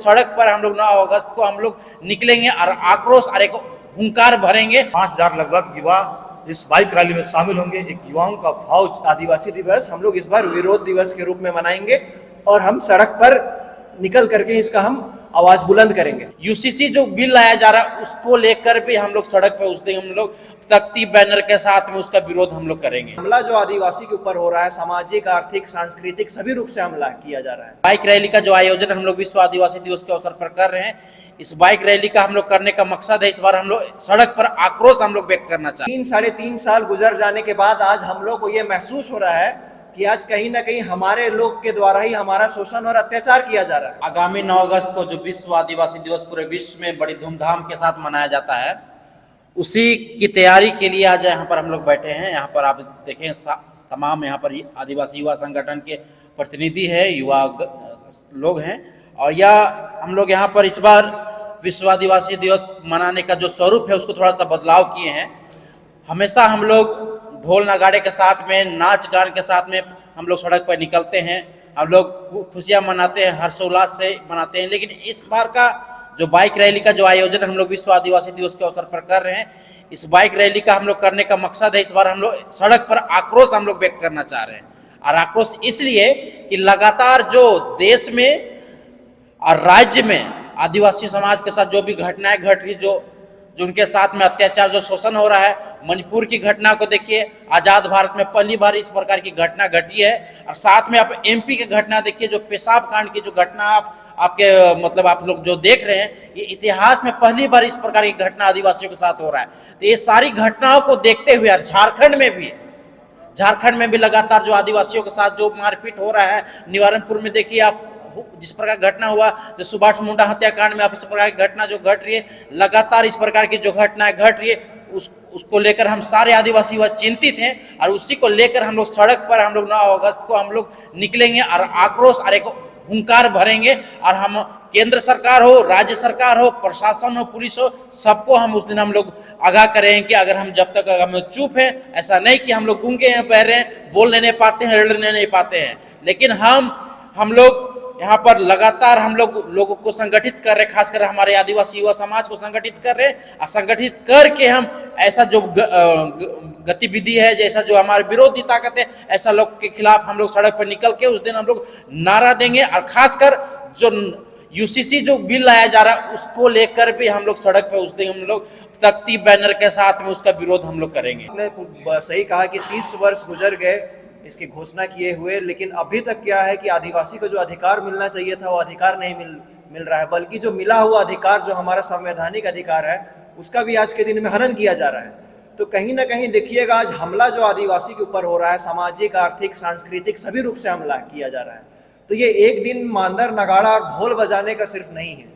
सड़क पर हम लोग 9 अगस्त को हम लोग निकलेंगे और आक्रोश और एक हुंकार भरेंगे। 5,000 लगभग युवा इस बाइक रैली में शामिल होंगे। एक युवाओं का भाव आदिवासी दिवस हम लोग इस बार विरोध दिवस के रूप में मनाएंगे और हम सड़क पर निकल करके इसका हम आवाज बुलंद करेंगे। यूसीसी जो बिल लाया जा रहा है उसको लेकर भी हम लोग सड़क पर उस दिन हम लोग तख्ती बैनर के साथ में उसका विरोध हम लोग करेंगे। हमला जो आदिवासी के ऊपर हो रहा है, सामाजिक, आर्थिक, सांस्कृतिक सभी रूप से हमला किया जा रहा है। बाइक रैली का जो आयोजन हम लोग विश्व आदिवासी दिवस के अवसर पर कर रहे हैं, इस बाइक रैली का हम लोग करने का मकसद है, इस बार हम लोग सड़क पर आक्रोश हम लोग व्यक्त करना चाहते हैं। 3-3.5 साल गुजर जाने के बाद आज हम लोग को ये महसूस हो रहा है कि आज कहीं ना कहीं हमारे लोग के द्वारा ही हमारा शोषण और अत्याचार किया जा रहा है। आगामी 9 अगस्त को जो विश्व आदिवासी दिवस पूरे विश्व में बड़ी धूमधाम के साथ मनाया जाता है, उसी की तैयारी के लिए आज यहाँ पर हम लोग बैठे हैं। यहाँ पर आप देखें तमाम यहाँ पर आदिवासी युवा संगठन के प्रतिनिधि है, युवा लोग हैं और यह हम लोग यहाँ पर इस बार विश्व आदिवासी दिवस मनाने का जो स्वरूप है उसको थोड़ा सा बदलाव किए हैं। हमेशा हम लोग ढोल नगाड़े के साथ में, नाच गान के साथ में हम लोग सड़क पर निकलते हैं, हम लोग खुशियाँ मनाते हैं, हर्षोल्लास से मनाते हैं। लेकिन इस बार का जो बाइक रैली का जो आयोजन हम लोग विश्व आदिवासी दिवस के अवसर पर कर रहे हैं, इस बाइक रैली का हम लोग करने का मकसद है, इस बार हम लोग सड़क पर आक्रोश हम लोग व्यक्त करना चाह रहे हैं। और आक्रोश इसलिए कि लगातार जो देश में और राज्य में आदिवासी समाज के साथ जो भी घटनाएं घट रही, जो उनके साथ में अत्याचार, जो शोषण हो रहा है, मणिपुर की घटना को देखिए, आजाद भारत में पहली बार इस प्रकार की घटना घटी है। और साथ में आप एमपी की घटना देखिए, जो पेशाब कांड की जो घटना आपके मतलब आप लोग जो देख रहे हैं, ये इतिहास में पहली बार इस प्रकार की घटना आदिवासियों के साथ हो रहा है। तो ये सारी घटनाओं को देखते हुए झारखंड में भी लगातार जो आदिवासियों के साथ जो मारपीट हो रहा है, निवारणपुर में देखिए आप जिस प्रकार घटना हुआ, जो सुभाष मुंडा हत्याकांड में आप इस प्रकार की घटना जो घट रही है, लगातार इस प्रकार की जो घटनाएं घट रही है, उसको लेकर हम सारे आदिवासी युवा चिंतित हैं। और उसी को लेकर हम लोग सड़क पर हम लोग 9 अगस्त को हम लोग निकलेंगे और आक्रोश और एक हुंकार भरेंगे। और हम केंद्र सरकार हो, राज्य सरकार हो, प्रशासन हो, पुलिस हो, सबको हम उस दिन हम लोग आगाह करेंगे कि अगर हम जब तक हम चुप हैं, ऐसा नहीं कि हम लोग गूंगे हैं, बहरे हैं, बोल नहीं पाते हैं, लड़ने नहीं पाते हैं, लेकिन हम लोग यहाँ पर लगातार हम लोगों को संगठित कर रहे, खासकर हमारे आदिवासी युवा समाज को संगठित कर रहे और संगठित करके हम ऐसा जो गतिविधि है, जैसा जो हमारे विरोधी ताकत है, ऐसा लोग के खिलाफ हम लोग सड़क पर निकल के उस दिन हम लोग नारा देंगे। और खासकर जो यूसीसी जो बिल लाया जा रहा है उसको लेकर भी हम लोग सड़क पर उस दिन हम लोग तख्ती बैनर के साथ में उसका विरोध हम लोग करेंगे। आपने सही कहा कि 30 वर्ष गुजर गए इसकी घोषणा किए हुए, लेकिन अभी तक क्या है कि आदिवासी को जो अधिकार मिलना चाहिए था वो अधिकार नहीं मिल रहा है, बल्कि जो मिला हुआ अधिकार, जो हमारा संवैधानिक अधिकार है, उसका भी आज के दिन में हनन किया जा रहा है। तो कहीं ना कहीं देखिएगा आज हमला जो आदिवासी के ऊपर हो रहा है, सामाजिक, आर्थिक, सांस्कृतिक सभी रूप से हमला किया जा रहा है। तो ये एक दिन मांदर नगाड़ा और ढोल बजाने का सिर्फ नहीं है,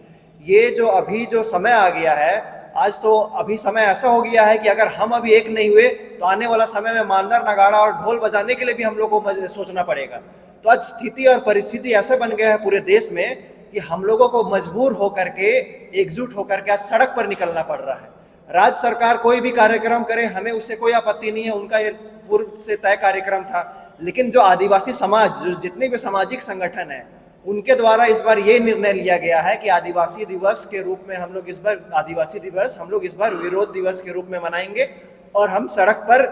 ये जो अभी जो समय आ गया है, आज तो अभी समय ऐसा हो गया है कि अगर हम अभी एक नहीं हुए तो आने वाला समय में मांदर नगाड़ा और ढोल बजाने के लिए भी हम लोग को सोचना पड़ेगा। तो आज स्थिति और परिस्थिति ऐसे बन गया है पूरे देश में कि हम लोगों को मजबूर होकर के, एकजुट होकर के आज सड़क पर निकलना पड़ रहा है। राज्य सरकार कोई भी कार्यक्रम करे, हमें उससे कोई आपत्ति नहीं है, उनका ये पूर्व से तय कार्यक्रम था। लेकिन जो आदिवासी समाज, जो जितने भी सामाजिक संगठन है, उनके द्वारा इस बार ये निर्णय लिया गया है कि आदिवासी दिवस के रूप में हम लोग इस बार आदिवासी दिवस हम लोग इस बार विरोध दिवस के रूप में मनाएंगे और हम सड़क पर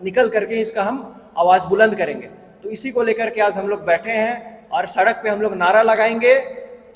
निकल करके इसका हम आवाज़ बुलंद करेंगे। तो इसी को लेकर के आज हम लोग बैठे हैं और सड़क पे हम लोग नारा लगाएंगे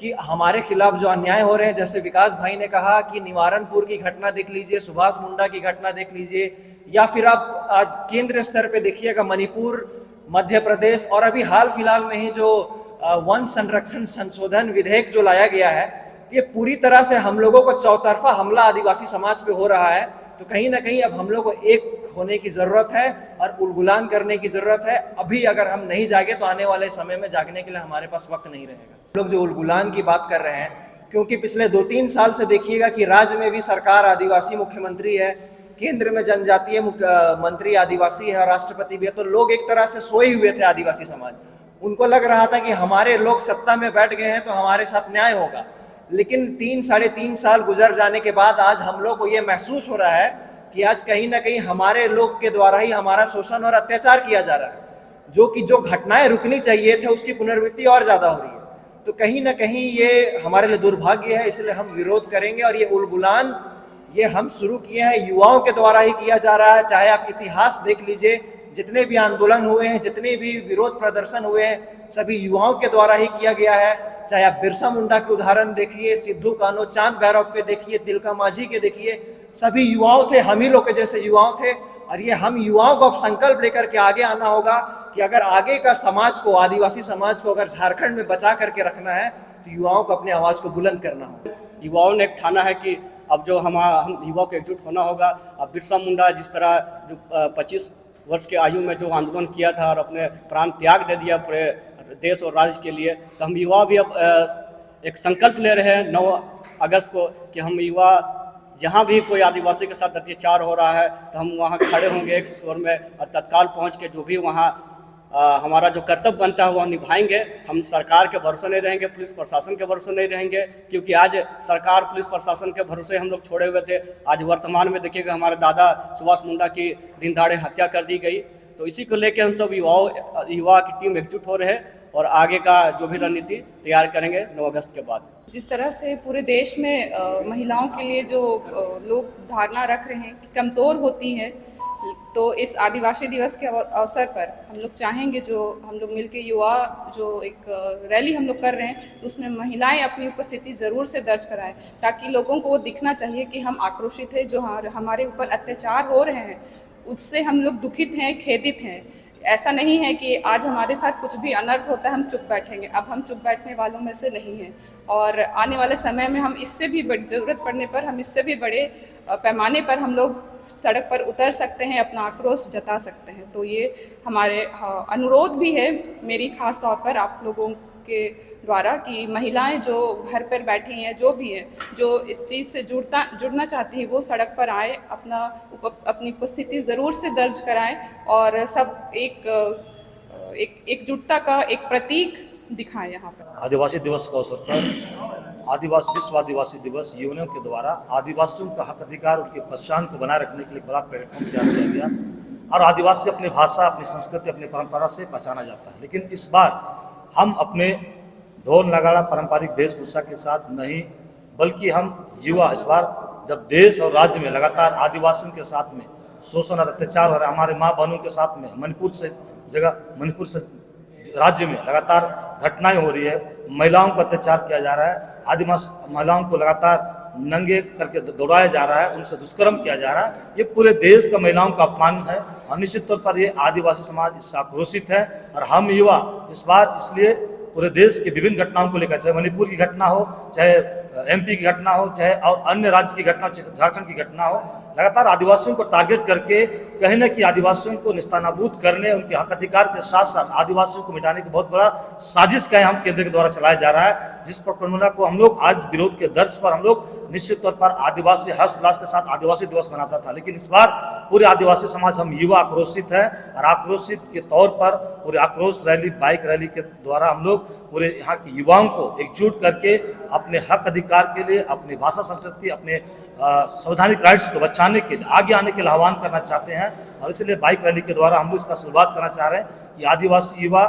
कि हमारे खिलाफ जो अन्याय हो रहे हैं, जैसे विकास भाई ने कहा कि निवारणपुर की घटना देख लीजिए, सुभाष मुंडा की घटना देख लीजिए, या फिर आप केंद्र स्तर पे देखिएगा मणिपुर, मध्य प्रदेश, और अभी हाल फिलहाल में ही जो वन संरक्षण संशोधन विधेयक जो लाया गया है, ये पूरी तरह से हम लोगों को चौतरफा हमला आदिवासी समाज पे हो रहा है। तो कहीं ना कहीं अब हम लोग को एक होने की ज़रूरत है और उलगुलान करने की ज़रूरत है। अभी अगर हम नहीं जागे तो आने वाले समय में जागने के लिए हमारे पास वक्त नहीं रहेगा। हम लोग जो उलगुलान की बात कर रहे हैं, क्योंकि पिछले 2-3 साल से देखिएगा कि राज्य में भी सरकार आदिवासी मुख्यमंत्री है, केंद्र में जनजातीय मंत्री आदिवासी है और राष्ट्रपति भी है। तो लोग एक तरह से सोए हुए थे आदिवासी समाज, उनको लग रहा था कि हमारे लोग सत्ता में बैठ गए हैं तो हमारे साथ न्याय होगा। लेकिन 3-3.5 साल गुजर जाने के बाद आज हम लोग को ये महसूस हो रहा है कि आज कहीं ना कहीं हमारे लोग के द्वारा ही हमारा शोषण और अत्याचार किया जा रहा है, जो घटनाएं रुकनी चाहिए थे उसकी पुनरावृत्ति और ज़्यादा हो रही है। तो कहीं ना कहीं ये हमारे लिए दुर्भाग्य है, इसलिए हम विरोध करेंगे। और ये उलगुलान ये हम शुरू किए हैं, युवाओं के द्वारा ही किया जा रहा है। चाहे आप इतिहास देख लीजिए, जितने भी आंदोलन हुए हैं, जितने भी विरोध प्रदर्शन हुए हैं, सभी युवाओं के द्वारा ही किया गया है। चाहे आप बिरसा मुंडा के उदाहरण देखिए, सिद्धू कान्हू, चांद भैरव के देखिए, तिलका मांझी के देखिए, सभी युवाओं थे, हम ही लोग के जैसे युवाओं थे। और ये हम युवाओं को अब संकल्प लेकर के आगे आना होगा कि अगर आगे का समाज को, आदिवासी समाज को अगर झारखंड में बचा करके रखना है तो युवाओं को अपनी आवाज़ को बुलंद करना होगा। युवाओं ने एक ठाना है कि अब जो हम युवाओं को एकजुट होना होगा। अब बिरसा मुंडा जिस तरह जो 25 वर्ष के आयु में जो आंदोलन किया था और अपने प्राण त्याग दे दिया पूरे देश और राज्य के लिए, तो हम युवा भी अब एक संकल्प ले रहे हैं 9 अगस्त को कि हम युवा जहाँ भी कोई आदिवासी के साथ अत्याचार हो रहा है तो हम वहाँ खड़े होंगे एक स्वर में और तत्काल पहुँच के जो भी वहाँ हमारा जो कर्तव्य बनता है वह निभाएंगे। हम सरकार के भरोसे नहीं रहेंगे, पुलिस प्रशासन के भरोसे नहीं रहेंगे, क्योंकि आज सरकार पुलिस प्रशासन के भरोसे हम लोग छोड़े हुए थे। आज वर्तमान में देखिएगा हमारे दादा सुभाष मुंडा की दिन दहाड़े हत्या कर दी गई। तो इसी को लेकर हम सब युवा की टीम एकजुट हो रहे हैं और आगे का जो भी रणनीति तैयार करेंगे 9 अगस्त के बाद। जिस तरह से पूरे देश में महिलाओं के लिए जो लोग धारणा रख रहे हैं कि कमज़ोर होती हैं, तो इस आदिवासी दिवस के अवसर पर हम लोग चाहेंगे, जो हम लोग मिलकर युवा जो एक रैली हम लोग कर रहे हैं, तो उसमें महिलाएं अपनी उपस्थिति ज़रूर से दर्ज कराएं, ताकि लोगों को वो दिखना चाहिए कि हम आक्रोशित हैं, जो हमारे ऊपर अत्याचार हो रहे हैं उससे हम लोग दुखित हैं, खेदित हैं। ऐसा नहीं है कि आज हमारे साथ कुछ भी अनर्थ होता है हम चुप बैठेंगे। अब हम चुप बैठने वालों में से नहीं हैं और आने वाले समय में हम इससे भी ज़रूरत पड़ने पर हम इससे भी बड़े पैमाने पर हम लोग सड़क पर उतर सकते हैं, अपना आक्रोश जता सकते हैं। तो ये हमारे अनुरोध भी है मेरी खास तौर पर आप लोगों के द्वारा कि महिलाएं जो घर पर बैठी हैं, जो भी हैं, जो इस चीज़ से जुड़ना चाहती हैं, वो सड़क पर आए, अपनी उपस्थिति ज़रूर से दर्ज कराएं और सब एकजुटता का एक प्रतीक दिखाएं यहाँ पर। आदिवासी दिवस के अवसर पर विश्व आदिवासी दिवस यूनियन के द्वारा आदिवासियों का हक अधिकार, उनकी पहचान को बनाए रखने के लिए बड़ा प्लेटफॉर्म तैयार किया गया। और आदिवासी अपनी भाषा, अपनी संस्कृति, अपनी परंपरा से पहचाना जाता है। लेकिन इस बार हम अपने ढोल नगाड़ा पारंपरिक वेशभूषा के साथ नहीं, बल्कि हम युवा इस बार जब देश और राज्य में लगातार आदिवासियों के साथ में शोषण और अत्याचार हो रहा है, हमारे माँ बहनों के साथ में मणिपुर से राज्य में लगातार घटनाएं हो रही है, महिलाओं को अत्याचार किया जा रहा है, आदिवासी महिलाओं को लगातार नंगे करके दौड़ाया जा रहा है, उनसे दुष्कर्म किया जा रहा है। ये पूरे देश का महिलाओं का अपमान है और निश्चित तौर पर ये आदिवासी समाज इससे आक्रोशित है। और हम युवा इस बार इसलिए पूरे देश के विभिन्न घटनाओं को लेकर, चाहे मणिपुर की घटना हो, चाहे MP की घटना हो, चाहे और अन्य राज्य की घटना, चाहे झारखंड की घटना हो, लगातार आदिवासियों को टारगेट करके कहीं न कहीं आदिवासियों को निस्तानाबूद करने, उनके हक अधिकार के साथ साथ आदिवासियों को मिटाने की बहुत बड़ा साजिश का हम केंद्र के द्वारा चलाया जा रहा है। जिस प्रकरणों को हम लोग आज विरोध के दर्ज पर हम लोग निश्चित तौर पर आदिवासी हर्ष उल्लास के साथ आदिवासी दिवस मनाता था, लेकिन इस बार पूरे आदिवासी समाज, हम युवा आक्रोशित हैं और आक्रोशित के तौर पर पूरे आक्रोश रैली, बाइक रैली के द्वारा हम लोग पूरे यहाँ के युवाओं को एकजुट करके अपने हक अधिकार के लिए, अपनी भाषा, संस्कृति, अपने संवैधानिक राइट्स को बचाने के लिए, आगे आने के लिए आह्वान करना चाहते हैं। और इसलिए बाइक रैली के द्वारा हम लोग इसका शुरुआत करना चाह रहे हैं कि आदिवासी युवा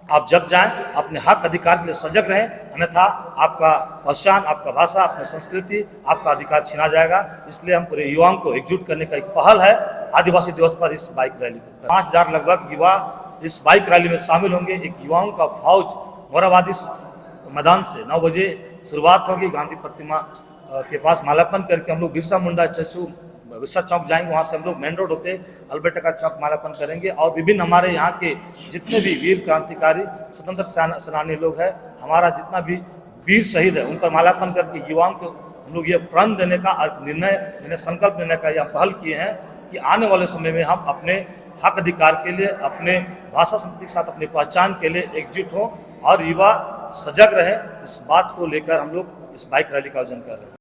आप जग जाएं, अपने हक अधिकार के लिए सजग रहें, अन्यथा आपका पहचान, आपका भाषा, अपनी संस्कृति, आपका अधिकार छीना जाएगा। इसलिए हम पूरे युवाओं को एकजुट करने का एक पहल है आदिवासी दिवस पर इस बाइक रैली को। 5000 लगभग युवा इस बाइक रैली में शामिल होंगे। एक युवाओं का फौज मोराबादी मैदान से 9 बजे शुरुआत होगी। गांधी प्रतिमा के पास माल्यार्पण करके हम लोग बिरसा मुंडा बिरसा चौक जाएंगे, वहाँ से हम लोग मेन रोड होते अल्बर्टा का चौक माल्यार्पण करेंगे। और विभिन्न हमारे यहाँ के जितने भी वीर क्रांतिकारी स्वतंत्र सेनानी लोग हैं, हमारा जितना भी वीर शहीद है, उन पर माल्यार्पण करके युवाओं को हम लोग ये प्रण देने का निर्णय संकल्प लेने का यह पहल किए हैं कि आने वाले समय में हम अपने हक अधिकार के लिए, अपने भाषा संस्कृति के साथ अपनी पहचान के लिए एकजुट हों और युवा सजग रहे। इस बात को लेकर हम लोग इस बाइक रैली का आयोजन कर रहे हैं।